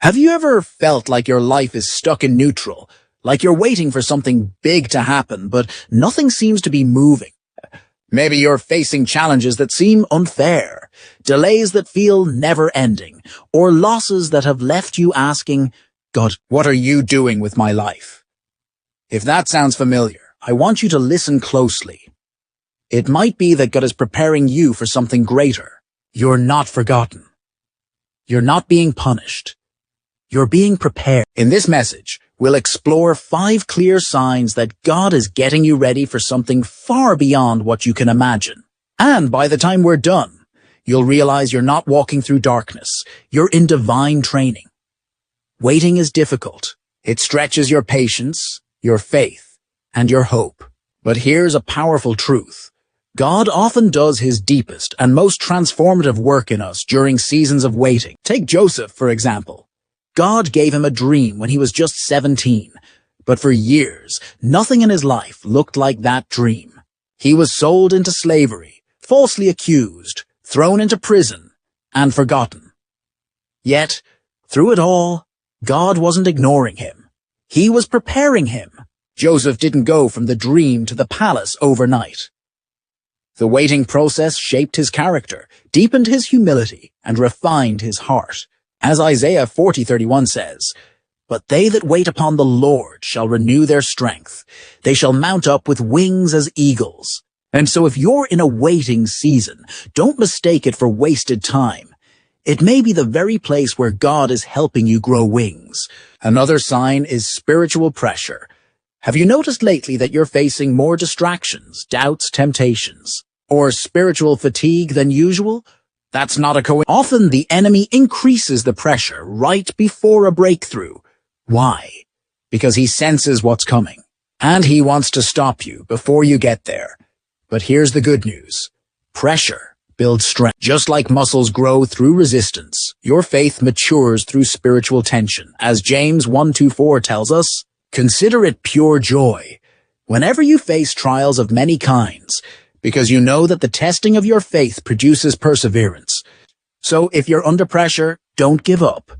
Have you ever felt like your life is stuck in neutral, like you're waiting for something big to happen, but nothing seems to be moving? Maybe you're facing challenges that seem unfair, delays that feel never-ending, or losses that have left you asking, God, what are you doing with my life? If that sounds familiar, I want you to listen closely. It might be that God is preparing you for something greater. You're not forgotten. You're not being punished. You're being prepared. In this message, we'll explore 5 clear signs that God is getting you ready for something far beyond what you can imagine. And by the time we're done, you'll realize you're not walking through darkness. You're in divine training. Waiting is difficult. It stretches your patience, your faith, and your hope. But here's a powerful truth. God often does his deepest and most transformative work in us during seasons of waiting. Take Joseph, for example. God gave him a dream when he was just 17, but for years, nothing in his life looked like that dream. He was sold into slavery, falsely accused, thrown into prison, and forgotten. Yet, through it all, God wasn't ignoring him. He was preparing him. Joseph didn't go from the dream to the palace overnight. The waiting process shaped his character, deepened his humility, and refined his heart. As Isaiah 40:31 says, "But they that wait upon the Lord shall renew their strength. They shall mount up with wings as eagles." And so if you're in a waiting season, don't mistake it for wasted time. It may be the very place where God is helping you grow wings. Another sign is spiritual pressure. Have you noticed lately that you're facing more distractions, doubts, temptations, or spiritual fatigue than usual? That's not a coincidence. Often the enemy increases the pressure right before a breakthrough. Why? Because he senses what's coming, and he wants to stop you before you get there. But here's the good news. Pressure builds strength. Just like muscles grow through resistance, your faith matures through spiritual tension. As James 1:4 tells us, "Consider it pure joy whenever you face trials of many kinds, because you know that the testing of your faith produces perseverance." So if you're under pressure, don't give up.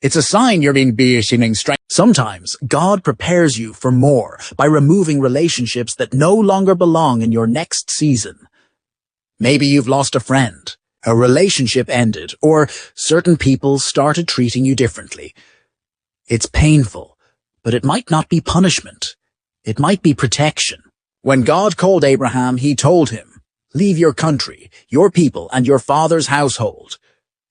It's a sign you're being strength. Sometimes God prepares you for more by removing relationships that no longer belong in your next season. Maybe you've lost a friend, a relationship ended, or certain people started treating you differently. It's painful, but it might not be punishment. It might be protection. When God called Abraham, he told him, "Leave your country, your people, and your father's household."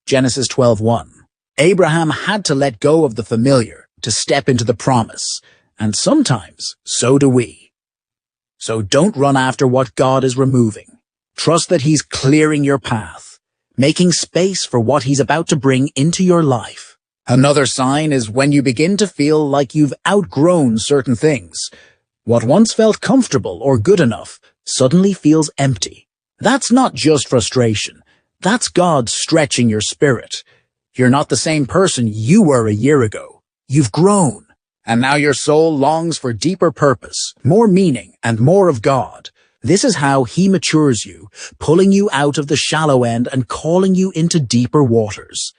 Genesis 12:1. Abraham had to let go of the familiar to step into the promise, and sometimes so do we. So don't run after what God is removing. Trust that he's clearing your path, making space for what he's about to bring into your life. Another sign is when you begin to feel like you've outgrown certain things. What once felt comfortable or good enough suddenly feels empty. That's not just frustration. That's God stretching your spirit. You're not the same person you were a year ago. You've grown, and now your soul longs for deeper purpose, more meaning, and more of God. This is how he matures you, pulling you out of the shallow end and calling you into deeper waters.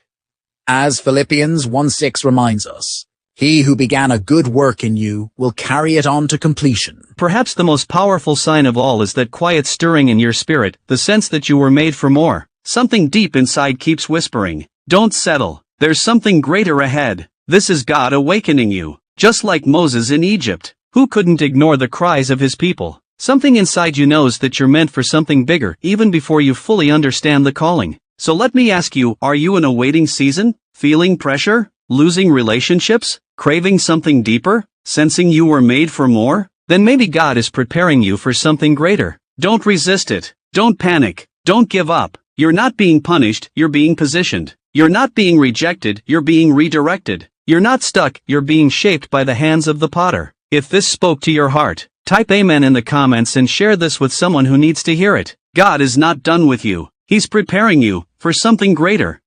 As Philippians 1:6 reminds us, "He who began a good work in you will carry it on to completion." Perhaps the most powerful sign of all is that quiet stirring in your spirit, the sense that you were made for more. Something deep inside keeps whispering, "Don't settle. There's something greater ahead." This is God awakening you. Just like Moses in Egypt, who couldn't ignore the cries of his people. Something inside you knows that you're meant for something bigger even before you fully understand the calling. So let me ask you, are you in a waiting season? Feeling pressure? Losing relationships? Craving something deeper? Sensing you were made for more? Then maybe God is preparing you for something greater. Don't resist it. Don't panic. Don't give up. You're not being punished, you're being positioned. You're not being rejected, you're being redirected. You're not stuck, you're being shaped by the hands of the potter. If this spoke to your heart, type amen in the comments and share this with someone who needs to hear it. God is not done with you. He's preparing you for something greater.